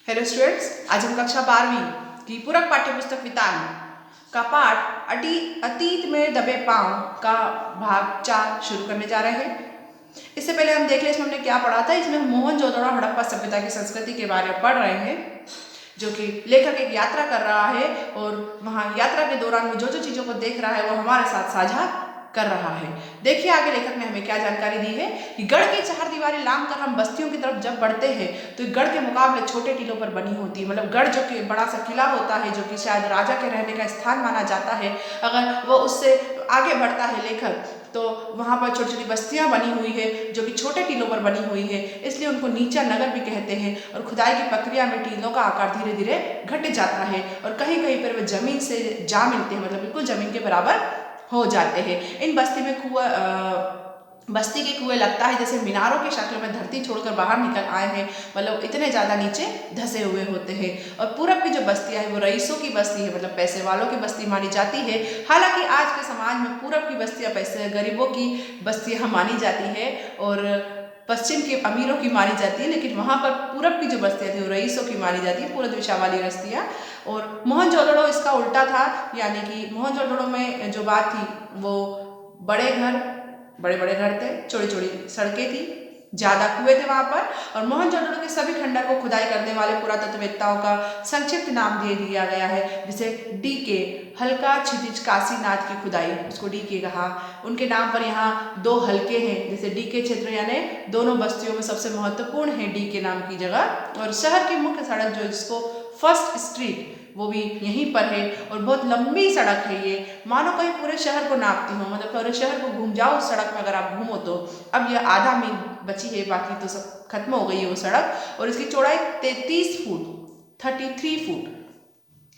Hello students, आज हम कक्षा 12वीं की पूरक पाठ्य पुस्तक वितान का पाठ अतीत में दबे पांव का भाग 4 शुरू करने जा रहे हैं। इससे पहले हम देख लें इसमें हमने क्या पढ़ा था। इसमें हम मोहनजोदड़ो हड़प्पा सभ्यता की संस्कृति के बारे में पढ़ रहे हैं, जो कि लेखक एक यात्रा कर रहा है और वहाँ यात्रा के दौरान वो जो चीज़ों को देख रहा है वो हमारे साथ साझा कर रहा है। देखिए आगे लेखक ने हमें क्या जानकारी दी है कि गढ़ की चार दीवारें लांघ कर हम बस्तियों की तरफ जब बढ़ते हैं तो गढ़ के मुकाबले छोटे टीलों पर बनी होती है। मतलब गढ़ जो कि बड़ा सा किला होता है, जो कि शायद राजा के रहने का स्थान माना जाता है, अगर वो उससे आगे बढ़ता है लेखक तो वहाँ पर छोटी छोटी बस्तियाँ बनी हुई है जो कि छोटे टीलों पर बनी हुई है, इसलिए उनको नीचा नगर भी कहते हैं। और खुदाई की प्रक्रिया में टीलों का आकार धीरे धीरे घट जाता है और कहीं कहीं पर वे जमीन से जा मिलते हैं, मतलब बिल्कुल जमीन के बराबर हो जाते हैं। इन बस्ती के कुएं लगता है जैसे मीनारों की शक्ल में धरती छोड़कर बाहर निकल आए हैं, मतलब इतने ज़्यादा नीचे धसे हुए होते हैं। और पूरब की जो बस्तियाँ है वो रईसों की बस्ती है, मतलब पैसे वालों की बस्ती मानी जाती है। हालांकि आज के समाज में पूरब की बस्तियाँ पैसे गरीबों की बस्तियाँ मानी जाती है और पश्चिम के अमीरों की मानी जाती है, लेकिन वहाँ पर पूरब की जो बस्तियाँ थी वो रईसों की मानी जाती है, पूर्व दिशा वाली बस्तियाँ। और मोहनजोदड़ो इसका उल्टा था, यानी कि मोहनजोदड़ो में जो बात थी वो बड़े बड़े घर थे, चौड़ी चौड़ी सड़कें थी, ज़्यादा कुएं थे वहाँ पर। और मोहनजोदड़ो के सभी खंडर को खुदाई करने वाले पुरातत्ववेत्ताओं का संक्षिप्त नाम दे दिया गया है, जिसे डीके हल्का क्षितिज काशीनाथ की खुदाई, उसको डीके कहा। उनके नाम पर यहाँ दो हल्के हैं, जैसे डीके क्षेत्र यानी दोनों बस्तियों में सबसे महत्वपूर्ण है डीके नाम की जगह। और शहर की मुख्य सड़क जो जिसको फर्स्ट स्ट्रीट वो भी यहीं पर है और बहुत लंबी सड़क है ये, मानो कहीं पूरे शहर को नापती हो, मतलब पूरे शहर को घूम जाओ उस सड़क में अगर आप घूमो तो। अब यह आधा मील बची है, बाकी तो सब खत्म हो गई है वो सड़क। और इसकी चौड़ाई 33 फुट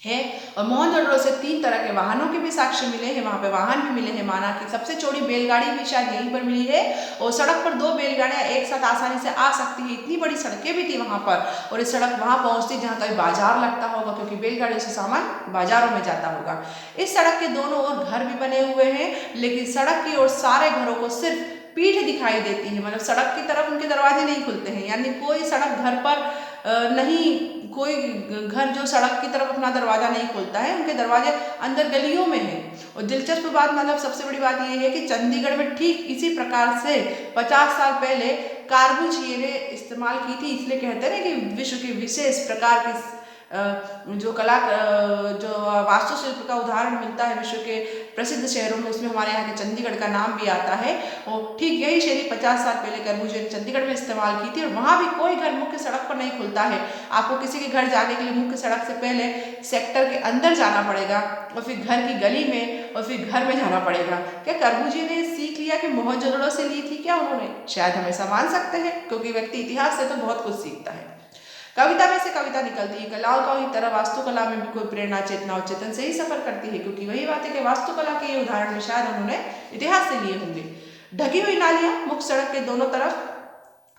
है। और मोहनजोदड़ो से 3 तरह के वाहनों के भी साक्ष्य मिले हैं, वहाँ पे वाहन भी मिले हैं। माना कि सबसे चौड़ी बैलगाड़ी भी शायद यहीं पर मिली है और सड़क पर 2 बैलगाड़ियाँ एक साथ आसानी से आ सकती है, इतनी बड़ी सड़कें भी थी वहाँ पर। और इस सड़क वहाँ पहुँचती जहाँ कहीं बाजार लगता होगा, क्योंकि बैलगाड़ियों से सामान बाजारों में जाता होगा। इस सड़क के दोनों ओर घर भी बने हुए हैं, लेकिन सड़क की ओर सारे घरों को सिर्फ पीठ दिखाई देती है, मतलब सड़क की तरफ उनके दरवाजे नहीं खुलते हैं, यानी कोई सड़क घर पर नहीं, कोई घर जो सड़क की तरफ अपना दरवाजा नहीं खोलता है, उनके दरवाजे अंदर गलियों में है। और दिलचस्प बात, मतलब सबसे बड़ी बात यह है कि चंडीगढ़ में ठीक इसी प्रकार से 50 साल पहले कार्बुजिए ने इस्तेमाल की थी। इसलिए कहते हैं कि विश्व की विशेष प्रकार की जो वास्तुशिल्प का उदाहरण मिलता है विश्व के प्रसिद्ध शहरों में, उसमें हमारे यहाँ के चंडीगढ़ का नाम भी आता है। और ठीक यही शैली 50 साल पहले कार्बुजिए ने चंडीगढ़ में इस्तेमाल की थी। और वहाँ भी कोई घर मुख्य सड़क पर नहीं खुलता है, आपको किसी के घर जाने के लिए मुख्य सड़क से पहले सेक्टर के अंदर जाना पड़ेगा और फिर घर की गली में और फिर घर में जाना पड़ेगा। क्या कार्बुजिए ने सीख लिया कि मोहनजोदड़ो से ली थी क्या उन्होंने? शायद हमेशा मान सकते हैं, क्योंकि व्यक्ति इतिहास से तो बहुत कुछ सीखता है। कविता में से कविता निकलती है, कलाओं का ही तरह वास्तुकला में भी कोई प्रेरणा चेतना और चेतन से ही सफर करती है, क्योंकि वही बात है कि वास्तुकला के ये उदाहरण में शायद उन्होंने इतिहास से लिए होंगे। ढकी हुई नालियां मुख्य सड़क के दोनों तरफ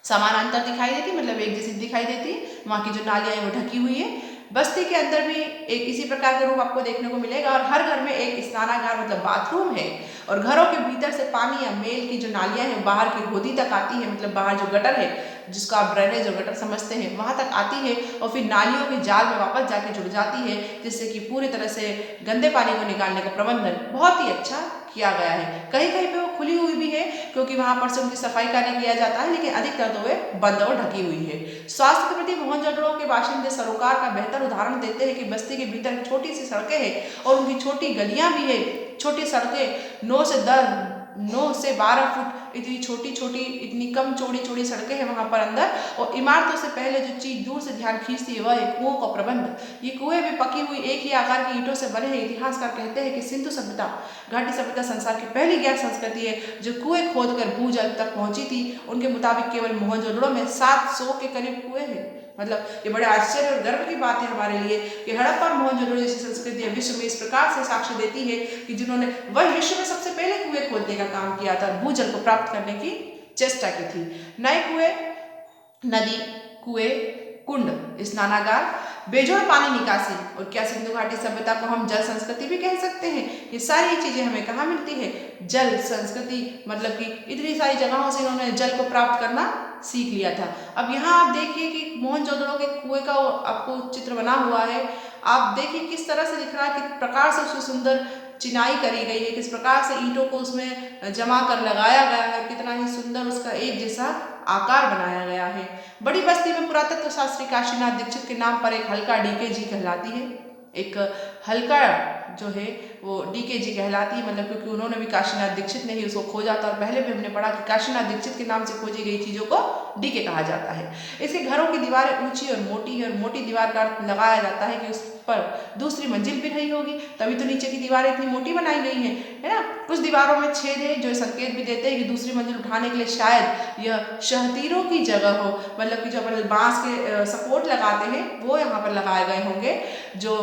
समानांतर दिखाई देती, मतलब एक जैसी दिखाई देती है। वहाँ की जो नालियां है वो ढकी हुई है। बस्ती के अंदर भी एक इसी प्रकार का रूप आपको देखने को मिलेगा और हर घर में एक स्नानागार मतलब बाथरूम है। और घरों के भीतर से पानी या मेल की जो नालियां हैं बाहर की गोदी तक आती है, मतलब बाहर जो गटर है जिसको आप ड्रेनेज और गटर समझते हैं वहाँ तक आती है और फिर नालियों के जाल में वापस जाके जुड़ जाती है, जिससे कि पूरी तरह से गंदे पानी को निकालने का प्रबंधन बहुत ही अच्छा किया गया है। कहीं कहीं पे वो खुली हुई भी है क्योंकि वहाँ पर से उनकी सफाई कार्य किया जाता है, लेकिन अधिकतर तो वे बंद और ढकी हुई है। स्वास्थ्य के प्रति मोहनजोदड़ो के बाशिंदे सरोकार का बेहतर उदाहरण देते हैं कि बस्ती के भीतर छोटी सी सड़कें हैं और उनकी छोटी गलियां भी है। छोटी सड़कें 9 से 12 फुट इतनी छोटी छोटी, इतनी कम चौड़ी चौड़ी सड़कें हैं वहाँ पर अंदर। और इमारतों से पहले जो चीज़ दूर से ध्यान खींचती है वह है कुओं का प्रबंध। ये कुएं भी पकी हुई एक ही आकार की ईंटों से बने हैं। इतिहासकार कहते हैं कि सिंधु सभ्यता, घाटी सभ्यता संसार की पहली ज्ञात संस्कृति है जो कुएं खोदकर भूजल तक पहुंची थी। उनके मुताबिक केवल मोहनजोदड़ो में 700 के करीब कुएं हैं। मतलब ये बड़े आश्चर्य और गर्व की बात है हमारे लिए कि हड़प्पा और मोहनजोदड़ो जैसी संस्कृतियां विश्व में इस प्रकार से साक्ष्य देती है कि जिन्होंने वह विश्व में सबसे पहले कुएं खोदने का काम किया था, भूजल को प्राप्त करने की चेष्टा की थी। नए कुएं, नदी, कुएं, कुंड, स्नानागार, बेजोड़ पानी निकासी और क्या सिंधु घाटी सभ्यता को हम जल संस्कृति भी कह सकते हैं। ये सारी चीजें हमें कहाँ मिलती है? जल संस्कृति, मतलब कि इतनी सारी जगहों से इन्होंने जल को प्राप्त करना सीख लिया था। अब यहाँ आप देखिए कि मोहनजोदड़ो के कुएं का आपको चित्र बना हुआ है। आप देखिए किस तरह से दिख रहा है, किस प्रकार से उसमें सुंदर चिनाई करी गई है, किस प्रकार से ईंटों को उसमें जमा कर लगाया गया है, कितना ही सुंदर उसका एक जैसा आकार बनाया गया है। बड़ी बस्ती में पुरातत्व शास्त्री काशीनाथ दीक्षित के नाम पर एक हल्का डीकेजी कहलाती है। एक हल्का जो है वो डीकेजी कहलाती है, मतलब क्योंकि उन्होंने भी काशीनाथ दीक्षित ने ही उसको खोजा था, और पहले भी हमने पढ़ा कि काशीनाथ दीक्षित के नाम से खोजी गई चीज़ों को डीके कहा जाता है। इसके घरों की दीवारें ऊंची और मोटी है, और मोटी दीवार का अर्थ लगाया जाता है कि उस पर दूसरी मंजिल भी रही होगी, तभी तो नीचे की दीवारें इतनी मोटी बनाई गई हैं, है ना। कुछ दीवारों में छेद है जो संकेत भी देते हैं कि दूसरी मंजिल उठाने के लिए शायद यह शहतीरों की जगह हो, मतलब कि जो अपन बांस के सपोर्ट लगाते हैं वो यहाँ पर लगाए गए होंगे। जो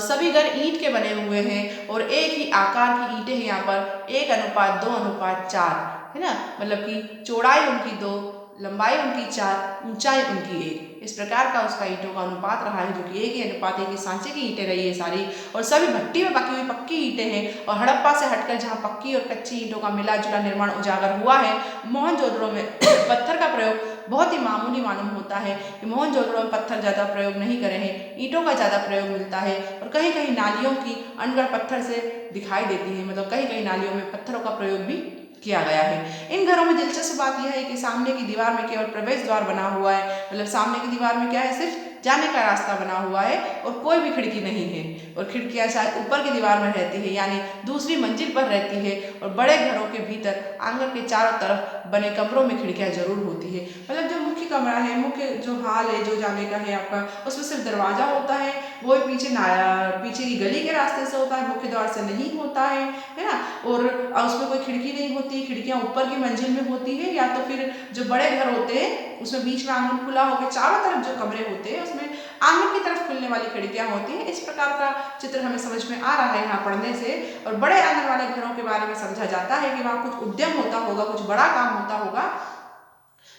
सभी घर ईंट के बने हुए हैं और एक ही आकार की ईंटें हैं यहाँ पर, 1:2:4, है ना, मतलब कि चौड़ाई उनकी 2, लंबाई उनकी 4, ऊंचाई उनकी 1। इस प्रकार का उसका ईंटों का अनुपात रहा है, जो कि 1:1 की सांचे की ईंटें रही है सारी, और सभी भट्टी में पकी हुई पक्की ईंटें हैं। और हड़प्पा से हटकर जहाँ पक्की और कच्ची ईंटों का मिला जुला निर्माण उजागर हुआ है, मोहनजोदड़ो में पत्थर का प्रयोग बहुत ही मामूली मालूम होता है कि मोहनजोदड़ो में पत्थर ज़्यादा प्रयोग नहीं करे हैं, ईंटों का ज़्यादा प्रयोग मिलता है। और कहीं कहीं नालियों की अनगढ़ पत्थर से दिखाई देती है, मतलब कहीं कहीं नालियों में पत्थरों का प्रयोग भी किया गया है। इन घरों में दिलचस्प बात यह है कि सामने की दीवार में केवल प्रवेश द्वार बना हुआ है, मतलब सामने की दीवार में क्या है, सिर्फ जाने का रास्ता बना हुआ है और कोई भी खिड़की नहीं है। और खिड़कियां शायद ऊपर की दीवार में रहती है, यानी दूसरी मंजिल पर रहती है। और बड़े घरों के भीतर आंगन के चारों तरफ बने कमरों में खिड़कियां जरूर होती है, मतलब जो मुख्य कमरा है, मुख्य जो हाल है, जो जाने का है आपका, उसमें सिर्फ दरवाजा होता है, वो पीछे की गली के रास्ते से होता है, मुख्य द्वार से नहीं होता है ना। और उसमें कोई खिड़की नहीं होती, खिड़कियां ऊपर की मंजिल में होती है, या तो फिर जो बड़े घर होते हैं उसमें बीच में आंगन खुला होकर चारों तरफ जो कमरे होते हैं उसमें आंगन की तरफ खुलने वाली खिड़कियां होती हैं। इस प्रकार का चित्र हमें समझ में आ रहा है यहाँ पढ़ने से। और बड़े आंगन वाले घरों के बारे में समझा जाता है कि वहाँ कुछ उद्यम होता होगा, कुछ बड़ा काम होता होगा,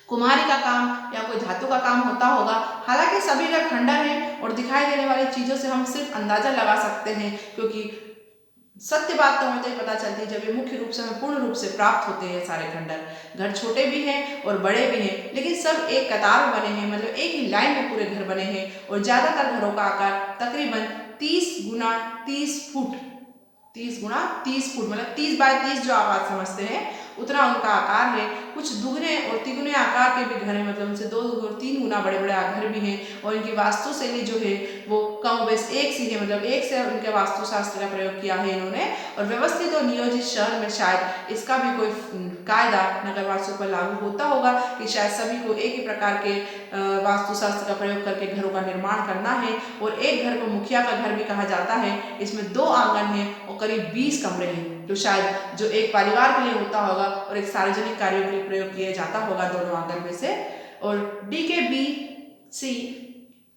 कुम्हारी का काम या कोई धातु का काम होता होगा। हालांकि सभी घर खंडर हैं और दिखाई देने वाली चीज़ों से हम सिर्फ अंदाजा लगा सकते हैं, क्योंकि सत्य बात तो हमें तो पता चलती है जब ये मुख्य रूप से हमें पूर्ण रूप से प्राप्त होते हैं। सारे खंडर घर छोटे भी हैं और बड़े भी हैं, लेकिन सब एक कतार में बने हैं, मतलब एक ही लाइन में पूरे घर बने हैं। और ज़्यादातर घरों का आकार तकरीबन 30x30 फुट, 30x30 फुट, मतलब 30x30 जो आप आज समझते हैं उतना उनका आकार है। कुछ दुगने और तिगुने आकार के भी घर हैं, मतलब उनसे 2 और 3 गुना बड़े बड़े घर भी हैं। और इनकी वास्तुशैली जो है वो कम बेस एक सी है, मतलब एक से उनके वास्तुशास्त्र का प्रयोग किया है इन्होंने। और व्यवस्थित और नियोजित शहर में शायद इसका भी कोई कायदा नगरवासियों पर लागू होता होगा कि शायद सभी को एक ही प्रकार के वास्तुशास्त्र का प्रयोग करके घरों का निर्माण करना है। और एक घर को मुखिया का घर भी कहा जाता है। इसमें 2 आंगन हैं और करीब 20 कमरे हैं, जो शायद जो एक परिवार के लिए होता होगा और एक सार्वजनिक कार्यों के लिए प्रयोग किया जाता होगा दोनों आंगन में से। और DKBC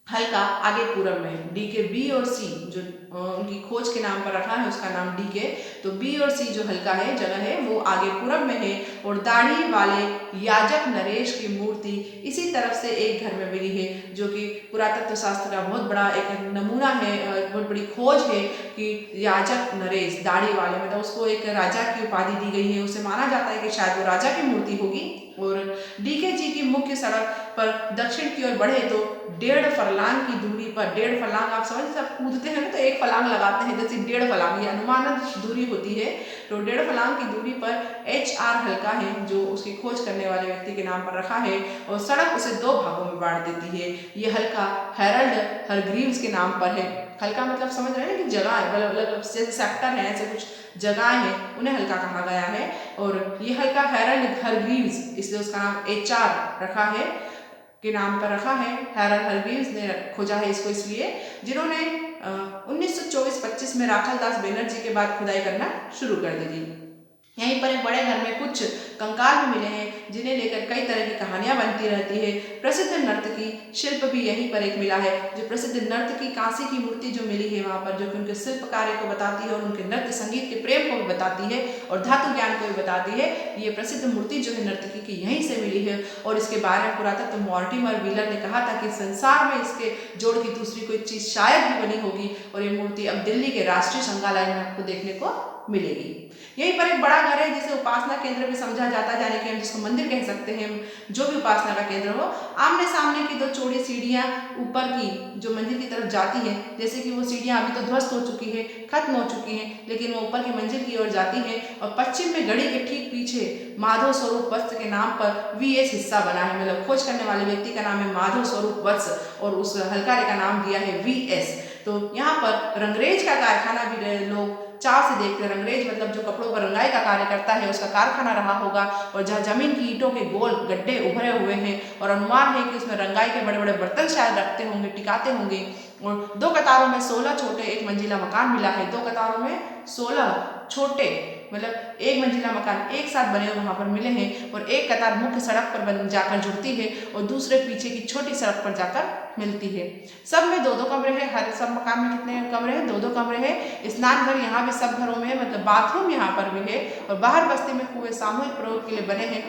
हल्का आगे पूरब में, DKB और C जो उनकी खोज के नाम पर रखा है उसका नाम DK, तो B और C जो हल्का है जगह है वो आगे पूरब में है। और दाढ़ी वाले याजक नरेश की मूर्ति इसी तरफ से एक घर में मिली है, जो कि पुरातत्व शास्त्र का बहुत बड़ा एक नमूना है, बहुत बड़ी खोज है कि याजक नरेश दाढ़ी वाले, मतलब उसको एक राजा की उपाधि दी गई है। उसे माना जाता है कि शायद वो राजा की मूर्ति होगी। और DKG की मुख्य सड़क पर दक्षिण की ओर बढ़े तो 1.5 फरलांग की दूरी पर, 1.5 फरलांग आप समझ सब कूदते हैं ना तो एक फलांग लगाते हैं, जैसे 1.5 फलांग ये अनुमानित दूरी होती है। तो 1.5 फलांग की दूरी पर HR हल्का है, जो उसकी खोज करने वाले व्यक्ति के नाम पर रखा है। और सड़क उसे 2 भागों में बांट देती है। ये हल्का हेरल्ड हरग्रीव्स के नाम पर है। हल्का मतलब समझ रहे हैं कि जगह है, मतलब जैसे सेक्टर है, ऐसे कुछ जगह है, उन्हें हल्का कहा गया है। और ये हल्का हेरल्ड हरग्रीव्स, इसलिए उसका नाम HR रखा है, के नाम पर रखा है। हेरल्ड हरग्रीव्स ने खोजा है इसको इसलिए, जिन्होंने 1924-25 में राखलदास बनर्जी के बाद खुदाई करना शुरू कर दी थी। यहीं पर एक बड़े घर में कुछ कंकाल भी मिले हैं, जिन्हें लेकर कई तरह की कहानियां बनती रहती है। प्रसिद्ध नर्तकी शिल्प भी यहीं पर एक मिला है। जो प्रसिद्ध नर्तकी कांसी की मूर्ति जो मिली है वहाँ पर, जो कि उनके शिल्प कार्य को बताती है और उनके नृत्य संगीत के प्रेम को भी बताती है और धातु ज्ञान को भी बताती है। ये प्रसिद्ध मूर्ति जो है नर्तकी की यहीं से मिली है। और इसके बारे में पुरातत्व मॉर्टिमर व्हीलर ने कहा था कि संसार में इसके जोड़ की दूसरी कोई चीज शायद भी बनी होगी। और ये मूर्ति अब दिल्ली के राष्ट्रीय संग्रहालय में आपको देखने को मिलेगी। यहीं पर एक बड़ा घर है जिसे उपासना केंद्र भी समझा जाता है, यानी कि हम जिसको मंदिर कह सकते हैं, जो भी उपासना का केंद्र हो। आमने सामने की दो चौड़ी सीढ़ियाँ ऊपर की जो मंदिर की तरफ जाती है, जैसे कि वो सीढ़ियाँ अभी तो ध्वस्त हो चुकी है, खत्म हो चुकी हैं, लेकिन वो ऊपर की मंजिल की ओर जाती है। और पश्चिम में गढ़ी के ठीक पीछे माधव स्वरूप वस्त्र के नाम पर VS हिस्सा बना है, मतलब खोज करने वाले व्यक्ति का नाम है माधव स्वरूप वस्त्र और उस हलकारे का नाम दिया है VS। तो यहाँ पर रंगरेज का कारखाना भी लोग चाव से देखते हैं। रंगरेज मतलब जो कपड़ों पर रंगाई का कार्य करता है, उसका कारखाना रहा होगा। और जहाँ जमीन की ईंटों के गोल गड्ढे उभरे हुए हैं और अनुमान है कि उसमें रंगाई के बड़े बड़े बर्तन शायद रखते होंगे, टिकाते होंगे। और 2 कतारों में 16 छोटे 1 मंजिला मकान मिला है। 2 कतारों में 16 छोटे मतलब 1 मंजिला मकान एक साथ बने हुए वहाँ पर मिले हैं। और एक कतार मुख्य सड़क पर जाकर जुड़ती है और दूसरे पीछे की छोटी सड़क पर जाकर मिलती है। सब में 2-2 कमरे हैं। हर सब मकान में कितने कमरे हैं? 2-2 कमरे हैं। स्नान घर यहाँ भी सब घरों में है, मतलब बाथरूम यहाँ पर भी है। और बाहर बस्ती में कुएं सामूहिक प्रयोग के लिए बने हैं,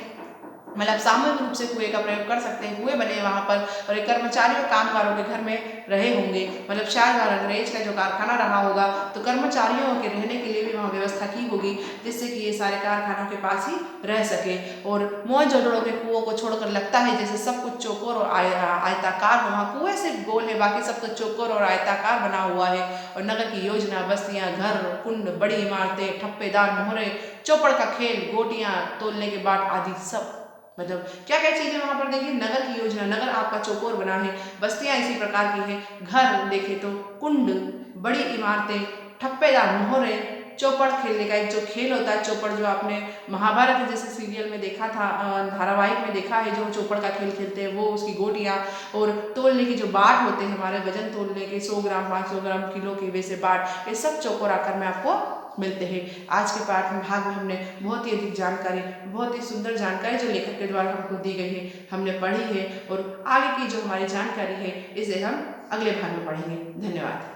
मतलब सामूहिक रूप से कुएं का प्रयोग कर सकते हैं। कुएं बने हैं वहाँ पर। और एक कर्मचारी और कामगारों के घर में रहे होंगे, मतलब शायद रंगरेज का जो कारखाना रहा होगा तो कर्मचारियों के रहने के लिए भी वहाँ व्यवस्था की होगी, जिससे कि ये सारे कारखानों के पास ही रह सके। और मोहनजोदड़ो के कुओं को छोड़कर लगता है जैसे सब कुछ चौकोर और आयताकार हो। वहाँ कुएं सिर्फ गोल है, बाकी सब कुछ चौकोर और आयताकार बना हुआ है। और नगर की योजना, बस्तियाँ, घर, कुंड, बड़ी इमारतें, ठप्पेदार मोहरे, चौपड़ का खेल, गोटियाँ तोलने के बाट आदि सब, मतलब क्या क्या चीजें वहां पर देखिए। नगर की योजना, नगर आपका चौकोर बना है। बस्तियां इसी प्रकार की हैं। घर देखे तो कुंड, बड़ी इमारतें, ठप्पेदार मोहरे, चौपड़ खेलने का एक जो खेल होता है चौपड़, जो आपने महाभारत जैसे सीरियल में देखा था, धारावाहिक में देखा है, जो चौपड़ का खेल खेलते हैं वो, उसकी गोटियां। और तोलने की जो बाट होते हैं हमारे वजन तोलने के, 100 ग्राम 500 ग्राम किलो के वैसे बाट, ये सब चौकोर आकार में आपको मिलते हैं। आज के पाठ में भाग में हमने बहुत ही अधिक जानकारी, बहुत ही सुंदर जानकारी जो लेखक के द्वारा हमको दी गई है हमने पढ़ी है। और आगे की जो हमारी जानकारी है इसे हम अगले भाग में पढ़ेंगे। धन्यवाद।